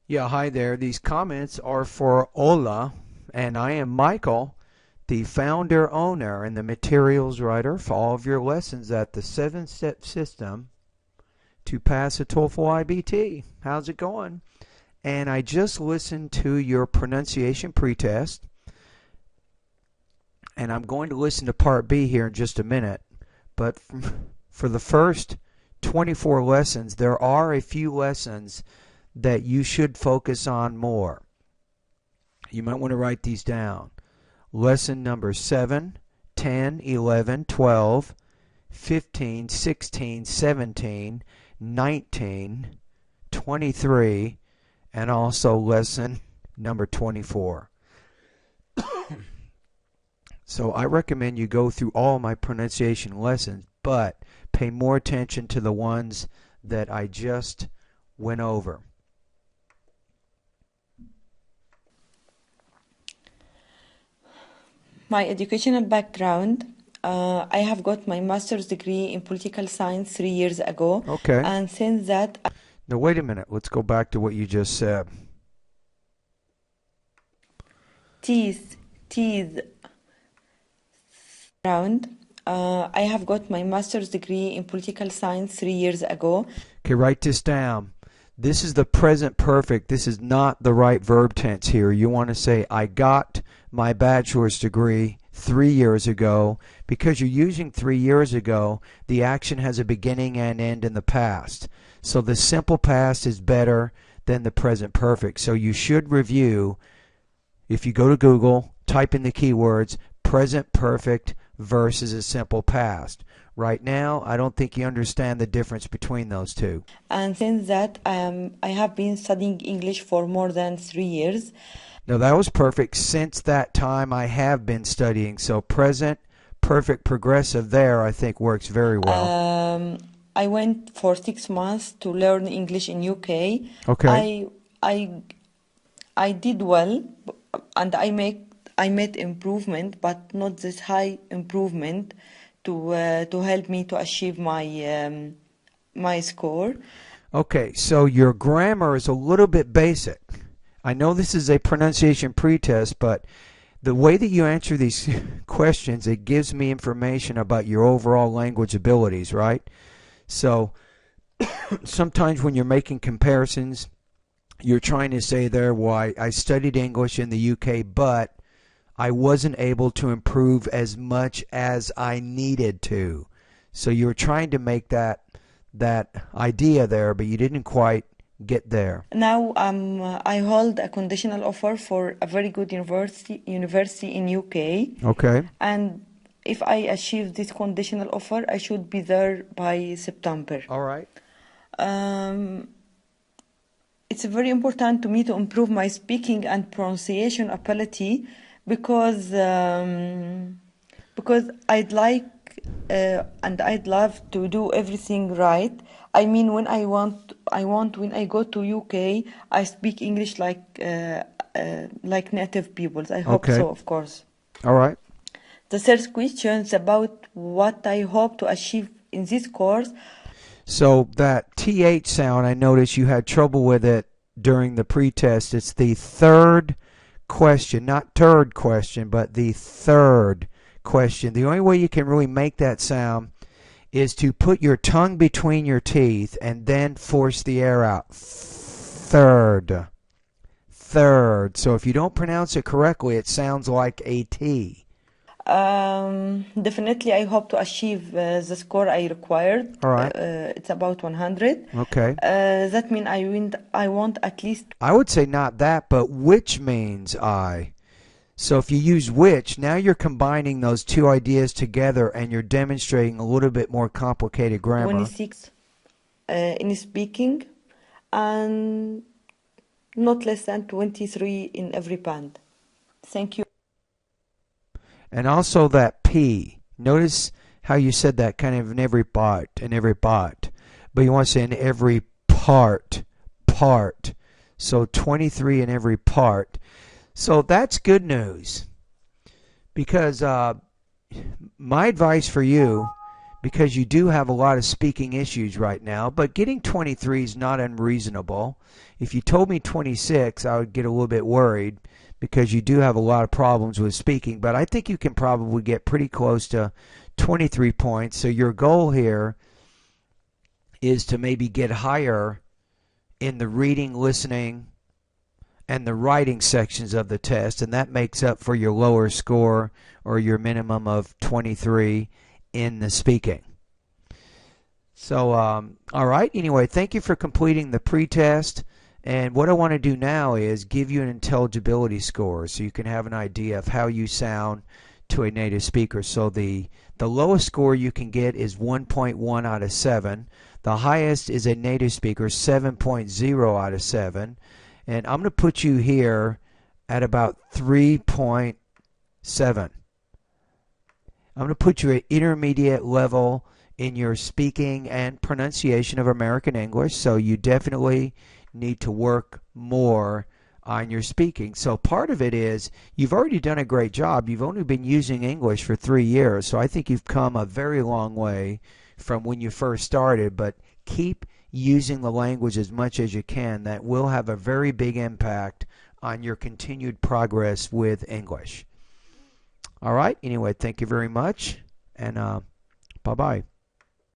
Yeah, hi there. These comments are for Ola, and I am Michael, the founder, owner, and the materials writer for all of your lessons at the 7-step system to pass a TOEFL IBT. How's it going? And I just listened to your pronunciation pretest, and I'm going to listen to part B here in just a minute. But for the first 24 lessons, there are a few lessons that you should focus on more. You might want to write these down. Lesson number 7, 10, 11, 12, 15, 16, 17, 19, 23, and also lesson number 24. So I recommend you go through all my pronunciation lessons, but pay more attention to the ones that I just went over. My educational background, I have got my master's degree in political science 3 years ago. Okay. And since that, Now wait a minute. Let's go back to what you just said. teeth, I have got my master's degree in political science 3 years ago. Okay, write this down. This is the present perfect. This is not the right verb tense here. You want to say, I got my bachelor's degree 3 years ago. Because you're using 3 years ago, the action has a beginning and end in the past. So the simple past is better than the present perfect. So you should review, if you go to Google, type in the keywords, present perfect versus a simple past. Right now, I don't think you understand the difference between those two. And since that, I have been studying English for more than 3 years. Now that was perfect. Since that time, I have been studying. So present perfect progressive there, I think, works very well. I went for 6 months to learn English in UK. Okay. I did well, and I made improvement, but not this high improvement to help me to achieve my my score. Okay, so your grammar is a little bit basic. I know this is a pronunciation pretest, but the way that you answer these questions, it gives me information about your overall language abilities, right? So sometimes when you're making comparisons, you're trying to say there, well, I studied English in the UK, but I wasn't able to improve as much as I needed to. So you were trying to make that idea there, but you didn't quite get there. Now I hold a conditional offer for a very good university in UK. Okay. And if I achieve this conditional offer, I should be there by September. All right. It's very important to me to improve my speaking and pronunciation ability because I'd like and I'd love to do everything right. I mean, when I when I go to UK, I speak English like native peoples. I hope Okay. so, of course. All right. The third question is about what I hope to achieve in this course. So that TH sound, I noticed you had trouble with it during the pretest. It's the third question, not third question, but the third question. The only way you can really make that sound is to put your tongue between your teeth and then force the air out. Third. Third. So if you don't pronounce it correctly, it sounds like a T. Definitely, I hope to achieve the score I required. All right. It's about 100. Okay. That means I want at least. I would say not that, but which means I. So if you use which, now you're combining those two ideas together and you're demonstrating a little bit more complicated grammar. 26 in speaking and not less than 23 in every band. Thank you. And also that P. Notice how you said that kind of in every part, but you want to say in every part. So 23 in every part. So that's good news, because my advice for you, because you do have a lot of speaking issues right now, but getting 23 is not unreasonable. If you told me 26, I would get a little bit worried because you do have a lot of problems with speaking, but I think you can probably get pretty close to 23 points. So your goal here is to maybe get higher in the reading, listening, and the writing sections of the test, and that makes up for your lower score or your minimum of 23 in the speaking. So, all right. Anyway, thank you for completing the pretest. And what I want to do now is give you an intelligibility score so you can have an idea of how you sound to a native speaker. So the lowest score you can get is 1.1 out of 7. The highest is a native speaker, 7.0 out of 7. And I'm going to put you here at about 3.7. I'm going to put you at intermediate level in your speaking and pronunciation of American English, so you definitely need to work more on your speaking. So part of it is you've already done a great job. You've only been using English for 3 years, so I think you've come a very long way from when you first started, but keep using the language as much as you can. That will have a very big impact on your continued progress with English. All right, anyway, thank you very much, and bye-bye.